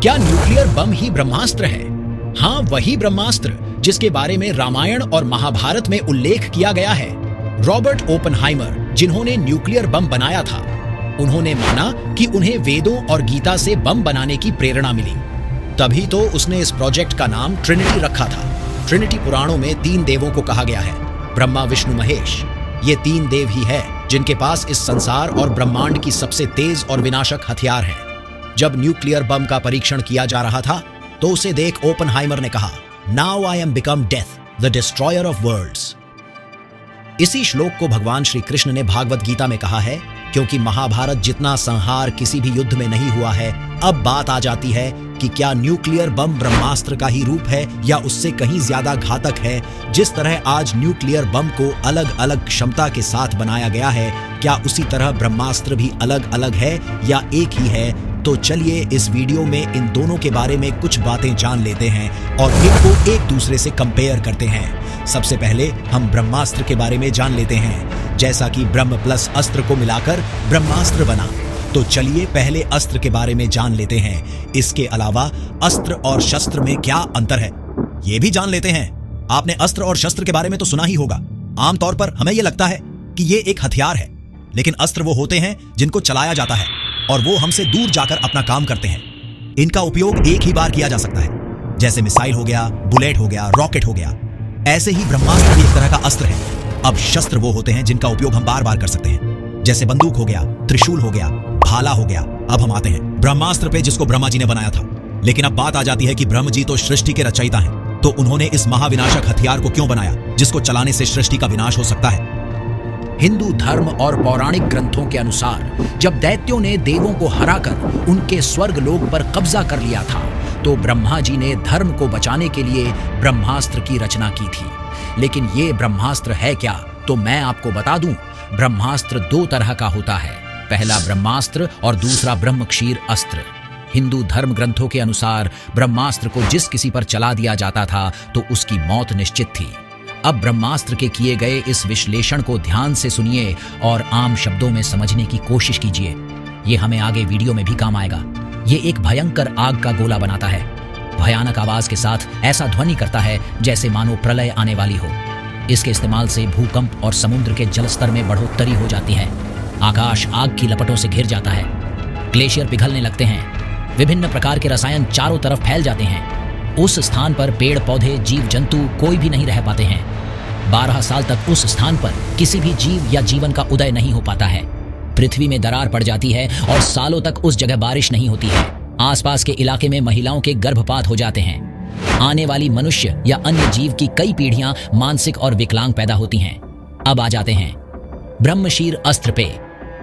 क्या nuclear bomb ही ब्रह्मास्त्र है? हाँ, वही ब्रह्मास्त्र जिसके बारे में रामायण और महाभारत में उल्लेख किया गया है। रॉबर्ट ओपनहाइमर, जिन्होंने न्यूक्लियर बम बनाया था, उन्होंने माना कि उन्हें वेदों और गीता से बम बनाने की प्रेरणा मिली। तभी तो उसने इस प्रोजेक्ट का नाम ट्रिनिटी रखा था। ट्रिनिटी पुराणों में 3 देवों को कहा गया है, ब्रह्मा, विष्णु, महेश। ये 3 देव ही है जिनके पास इस संसार और ब्रह्मांड की सबसे तेज और विनाशक हथियार है। जब न्यूक्लियर बम का परीक्षण किया जा रहा था तो उसे देख ओपनहाइमर ने कहा, now I am become death, the destroyer of worlds. इसी श्लोक को भगवान श्री कृष्ण ने भागवत गीता में कहा है, क्योंकि महाभारत जितना संहार किसी भी युद्ध में नहीं हुआ है। अब बात आ जाती है कि क्या न्यूक्लियर बम ब्रह्मास्त्र का ही रूप है या उससे कहीं ज्यादा घातक है। जिस तरह आज न्यूक्लियर बम को अलग अलग क्षमता के साथ बनाया गया है, क्या उसी तरह ब्रह्मास्त्र भी अलग अलग है या एक ही है? तो चलिए इस वीडियो में इन दोनों के बारे में कुछ बातें जान लेते हैं और इनको एक दूसरे से कंपेयर करते हैं। सबसे पहले हम ब्रह्मास्त्र के बारे में जान लेते हैं। जैसा कि ब्रह्म प्लस अस्त्र को मिलाकर ब्रह्मास्त्र बना, तो चलिए पहले अस्त्र के बारे में जान लेते हैं। इसके अलावा अस्त्र और शस्त्र में क्या अंतर है, ये भी जान लेते हैं। आपने अस्त्र और शस्त्र के बारे में तो सुना ही होगा। आमतौर पर हमें यह लगता है कि ये एक हथियार है, लेकिन अस्त्र वो होते हैं जिनको चलाया जाता है और वो हमसे दूर जाकर अपना काम करते हैं। इनका उपयोग एक ही बार किया जा सकता है, जैसे मिसाइल हो गया, बुलेट हो गया, रॉकेट हो गया। ऐसे ही ब्रह्मास्त्र भी एक तरह का अस्त्र है। अब शस्त्र वो होते हैं जिनका उपयोग हम बार बार कर सकते हैं, जैसे बंदूक हो गया, त्रिशूल हो गया, भाला हो गया। अब हम आते हैं ब्रह्मास्त्र पे, जिसको ब्रह्मा जी ने बनाया था। लेकिन अब बात आ जाती है कि ब्रह्म जी तो सृष्टि के रचयिता हैं, तो उन्होंने इस महाविनाशक हथियार को क्यों बनाया जिसको चलाने से सृष्टि का विनाश हो सकता है? हिंदू धर्म और पौराणिक ग्रंथों के अनुसार जब दैत्यों ने देवों को हराकर उनके स्वर्ग लोक पर कब्जा कर लिया था, तो ब्रह्मा जी ने धर्म को बचाने के लिए ब्रह्मास्त्र की रचना की थी। लेकिन ये ब्रह्मास्त्र है क्या, तो मैं आपको बता दूं। ब्रह्मास्त्र 2 तरह का होता है, पहला ब्रह्मास्त्र और दूसरा ब्रह्म क्षीर अस्त्र। हिंदू धर्म ग्रंथों के अनुसार ब्रह्मास्त्र को जिस किसी पर चला दिया जाता था तो उसकी मौत निश्चित थी। अब ब्रह्मास्त्र के किए गए इस विश्लेषण को ध्यान से सुनिए और आम शब्दों में समझने की कोशिश कीजिए। ये हमें आगे वीडियो में भी काम आएगा। ये एक भयंकर आग का गोला बनाता है। भयानक आवाज के साथ ऐसा ध्वनि करता है जैसे मानो प्रलय आने वाली हो। इसके इस्तेमाल से भूकंप और समुद्र के जलस्तर में बढ़ोतरी हो जाती है। आकाश आग की लपटों से घिर जाता है। ग्लेशियर पिघलने लगते हैं। विभिन्न प्रकार के रसायन चारों तरफ फैल जाते हैं। उस स्थान पर पेड़ पौधे, जीव जंतु कोई भी नहीं रह पाते हैं। 12 साल तक उस स्थान पर किसी भी जीव या जीवन का उदय नहीं हो पाता है। पृथ्वी में दरार पड़ जाती है और सालों तक उस जगह बारिश नहीं होती है। आसपास के इलाके में महिलाओं के गर्भपात हो जाते हैं। आने वाली मनुष्य या अन्य जीव की कई पीढ़ियां मानसिक और विकलांग पैदा होती हैं। अब आ जाते हैं ब्रह्मशीर अस्त्र पे,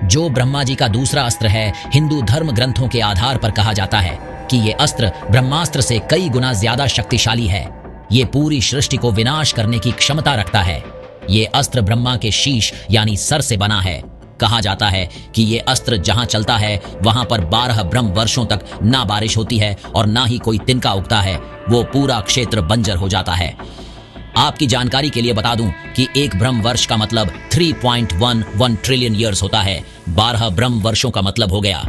जो ब्रह्मा जी का दूसरा अस्त्र है। हिंदू धर्म ग्रंथों के आधार पर कहा जाता है कि ये अस्त्र ब्रह्मास्त्र से कई गुना ज्यादा शक्तिशाली है। ये पूरी सृष्टि को विनाश करने की क्षमता रखता है। ये अस्त्र ब्रह्मा के शीश यानी सर से बना है। कहा जाता है कि ये अस्त्र जहां चलता है वहां पर 12 ब्रह्म वर्षों तक ना बारिश होती है और ना ही कोई तिनका उगता है। वो पूरा क्षेत्र बंजर हो जाता है। आपकी जानकारी के लिए बता दूं कि एक ब्रह्म वर्ष का मतलब 3.11 ट्रिलियन ईयर्स होता है। 12 ब्रह्म वर्षों का मतलब हो गया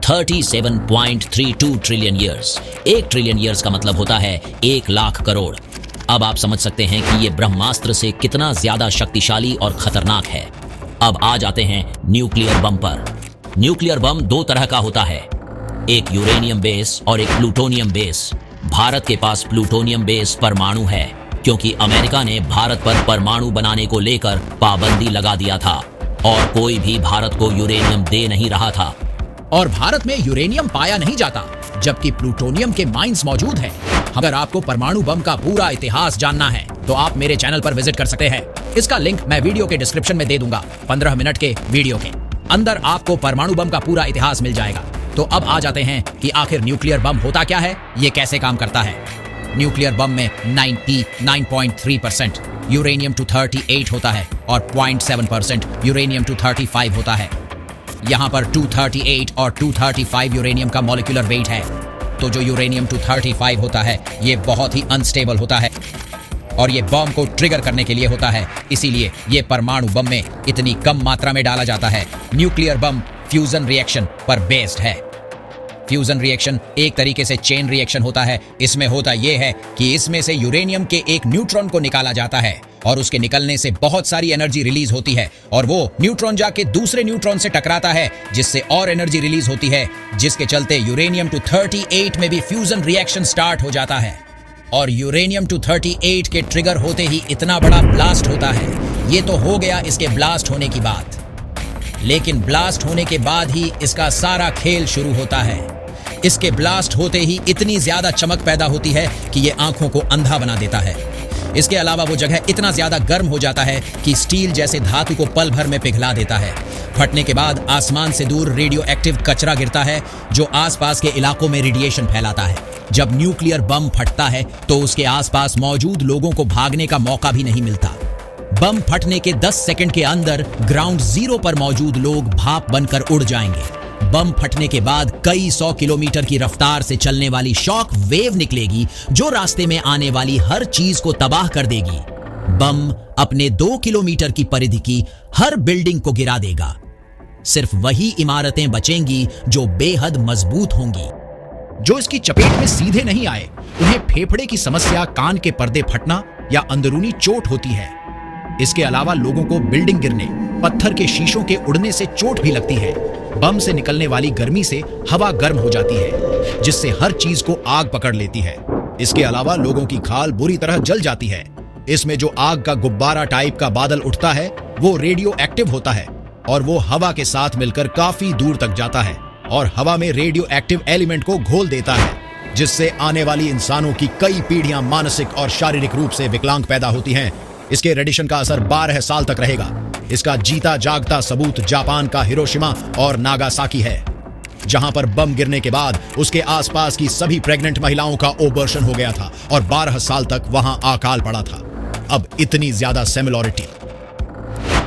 37.32 ट्रिलियन ईयर्स। 1 ट्रिलियन ईयर्स का मतलब होता है 1 लाख करोड़। अब आप समझ सकते हैं कि ये ब्रह्मास्त्र से कितना ज्यादा शक्तिशाली और खतरनाक है। अब आ जाते हैं न्यूक्लियर बम पर। न्यूक्लियर बम 2 तरह का होता है, एक यूरेनियम बेस और एक प्लूटोनियम बेस। भारत के पास प्लूटोनियम बेस परमाणु है, क्योंकि अमेरिका ने भारत पर परमाणु बनाने को लेकर पाबंदी लगा दिया था और कोई भी भारत को यूरेनियम दे नहीं रहा था। और भारत में यूरेनियम पाया नहीं जाता, जबकि प्लूटोनियम के माइंस मौजूद हैं। अगर आपको परमाणु बम का पूरा इतिहास जानना है तो आप मेरे चैनल पर विजिट कर सकते हैं। इसका लिंक मैं वीडियो के डिस्क्रिप्शन में दे दूंगा। 15 मिनट के वीडियो के अंदर आपको परमाणु बम का पूरा इतिहास मिल जाएगा। तो अब आ जाते हैं कि आखिर न्यूक्लियर बम होता क्या है, ये कैसे काम करता है। न्यूक्लियर बम में 99.3% यूरेनियम 238 होता है और 0.7% यूरेनियम 235 होता है। यहाँ पर 238 और 235 यूरेनियम का मॉलिक्यूलर वेट है। तो जो यूरेनियम 235 होता है ये बहुत ही अनस्टेबल होता है और ये बम को ट्रिगर करने के लिए होता है, इसीलिए ये परमाणु बम में इतनी कम मात्रा में डाला जाता है। न्यूक्लियर बम फ्यूजन रिएक्शन पर बेस्ड है। फ्यूजन रिएक्शन एक तरीके से चेन रिएक्शन होता है। इसमें होता यह है कि इसमें से यूरेनियम के एक न्यूट्रॉन को निकाला जाता है और उसके निकलने से बहुत सारी एनर्जी रिलीज होती है और वो न्यूट्रॉन जाके दूसरे न्यूट्रॉन से टकराता है जिससे और एनर्जी रिलीज होती है, जिसके चलते यूरेनियम 238 में भी फ्यूजन रिएक्शन स्टार्ट हो जाता है और यूरेनियम 238 के ट्रिगर होते ही इतना बड़ा ब्लास्ट होता है। ये तो हो गया इसके ब्लास्ट होने की बात, लेकिन ब्लास्ट होने के बाद ही इसका सारा खेल शुरू होता है। इसके ब्लास्ट होते ही इतनी ज्यादा चमक पैदा होती है कि ये आंखों को अंधा बना देता है। इसके अलावा वो जगह इतना ज्यादा गर्म हो जाता है कि स्टील जैसे धातु को पल भर में पिघला देता है। फटने के बाद आसमान से दूर रेडियो एक्टिव कचरा गिरता है जो आसपास के इलाकों में रेडिएशन फैलाता है। जब न्यूक्लियर बम फटता है तो उसके आसपास मौजूद लोगों को भागने का मौका भी नहीं मिलता। बम फटने के 10 सेकंड के अंदर ग्राउंड जीरो पर मौजूद लोग भाप बनकर उड़ जाएंगे। बम फटने के बाद कई 100 किलोमीटर की रफ्तार से चलने वाली शॉक वेव निकलेगी जो रास्ते में आने वाली हर चीज को तबाह कर देगी। बम अपने 2 किलोमीटर की परिधि की हर बिल्डिंग को गिरा देगा। सिर्फ वही इमारतें बचेंगी जो बेहद मजबूत होंगी। जो इसकी चपेट में सीधे नहीं आए उन्हें फेफड़े की समस्या, कान के पर्दे फटना या अंदरूनी चोट होती है। इसके अलावा लोगों को बिल्डिंग गिरने, पत्थर के शीशों के उड़ने से चोट भी लगती है। बम से निकलने वाली गर्मी से हवा गर्म हो जाती है जिससे हर चीज को आग पकड़ लेती है। इसके अलावा लोगों की खाल बुरी तरह जल जाती है। इसमें जो आग का गुब्बारा टाइप का बादल उठता है वो रेडियो एक्टिव होता है और वो हवा के साथ मिलकर काफी दूर तक जाता है और हवा में रेडियो एक्टिव एलिमेंट को घोल देता है, जिससे आने वाली इंसानों की कई पीढ़ियां मानसिक और शारीरिक रूप से विकलांग पैदा होती हैं। इसके रेडिएशन का असर 12 साल तक रहेगा। इसका जीता जागता सबूत जापान का हिरोशिमा और नागासाकी है, जहां पर बम गिरने के बाद उसके आसपास की सभी प्रेग्नेंट महिलाओं का ओबर्शन हो गया था और 12 साल तक वहां अकाल पड़ा था। अब इतनी ज्यादा सिमिलरिटी,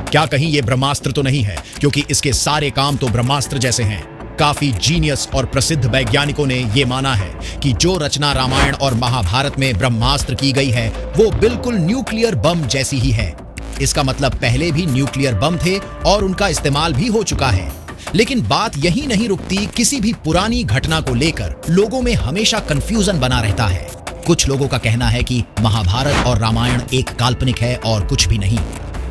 क्या कहीं ये ब्रह्मास्त्र तो नहीं है? क्योंकि इसके सारे काम तो ब्रह्मास्त्र जैसे हैं। काफी जीनियस और प्रसिद्ध वैज्ञानिकों ने यह माना है कि जो रचना रामायण और महाभारत में ब्रह्मास्त्र की गई है वो बिल्कुल न्यूक्लियर बम जैसी ही है। इसका मतलब पहले भी न्यूक्लियर बम थे और उनका इस्तेमाल भी हो चुका है। लेकिन बात यही नहीं रुकती। किसी भी पुरानी घटना को लेकर लोगों में हमेशा कंफ्यूजन बना रहता है। कुछ लोगों का कहना है कि महाभारत और रामायण एक काल्पनिक है और कुछ भी नहीं।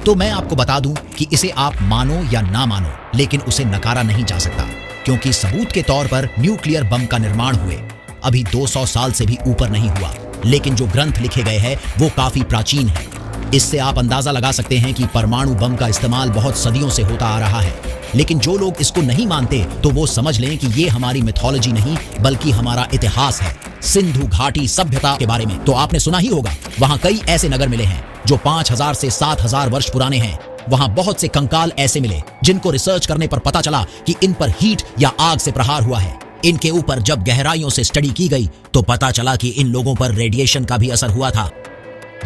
तो मैं आपको बता दूं कि इसे आप मानो या ना मानो, लेकिन उसे नकारा नहीं जा सकता, क्योंकि सबूत के तौर पर न्यूक्लियर बम का निर्माण हुए अभी 200 साल से भी ऊपर नहीं हुआ। लेकिन जो ग्रंथ लिखे गए हैं वो काफी प्राचीन है। इससे आप अंदाजा लगा सकते हैं कि परमाणु बम का इस्तेमाल बहुत सदियों से होता आ रहा है। लेकिन जो लोग इसको नहीं मानते तो वो समझ लें कि ये हमारी मिथोलॉजी नहीं बल्कि हमारा इतिहास है। सिंधु घाटी सभ्यता के बारे में तो आपने सुना ही होगा। वहां कई ऐसे नगर मिले हैं जो 5000 से 7000 वर्ष पुराने हैं। वहां बहुत से कंकाल ऐसे मिले जिनको रिसर्च करने पर पता चला कि इन पर हीट या आग से प्रहार हुआ है। इनके ऊपर जब गहराइयों से स्टडी की गई तो पता चला कि इन लोगों पर रेडिएशन का भी असर हुआ था।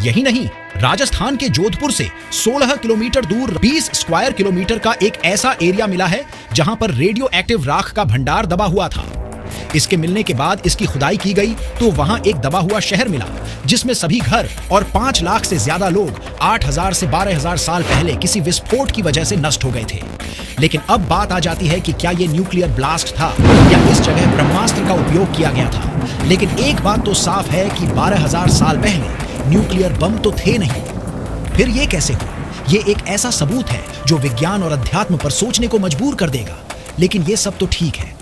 यही नहीं, राजस्थान के जोधपुर से 16 किलोमीटर दूर 20 स्क्वायर किलोमीटर का एक ऐसा एरिया मिला है जहां पर रेडियो एक्टिव राख का भंडार दबा हुआ था। इसके मिलने के बाद इसकी खुदाई की गई तो वहां एक दबा हुआ शहर मिला जिसमें सभी घर और 5 लाख से ज्यादा लोग 8000 से 12000 साल पहले किसी विस्फोट की वजह से नष्ट हो गए थे। लेकिन अब बात आ जाती है कि क्या ये न्यूक्लियर ब्लास्ट था या इस जगह ब्रह्मास्त्र का उपयोग किया गया था। लेकिन एक बात तो साफ है कि 12000 साल पहले न्यूक्लियर बम तो थे नहीं। फिर ये कैसे हुआ? ये एक ऐसा सबूत है जो विज्ञान और अध्यात्म पर सोचने को मजबूर कर देगा। लेकिन ये सब तो ठीक है।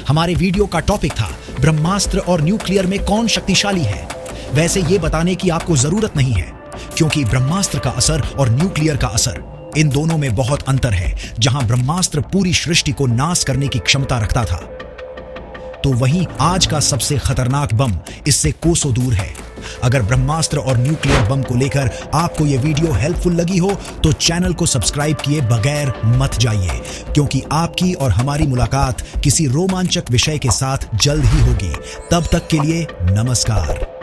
हमारे वीडियो का टॉपिक था ब्रह्मास्त्र और न्यूक्लियर में कौन शक्तिशाली है। वैसे ये बताने की आपको जरूरत नहीं है, क्योंकि ब्रह्मास्त्र का असर और न्यूक्लियर का असर, इन दोनों में बहुत अंतर है। जहां ब्रह्मास्त्र पूरी सृष्टि को नाश करने की क्षमता रखता था, तो वहीं आज का सबसे खतरनाक बम इससे कोसों दूर है। अगर ब्रह्मास्त्र और न्यूक्लियर बम को लेकर आपको यह वीडियो हेल्पफुल लगी हो तो चैनल को सब्सक्राइब किए बगैर मत जाइए, क्योंकि आपकी और हमारी मुलाकात किसी रोमांचक विषय के साथ जल्द ही होगी। तब तक के लिए नमस्कार।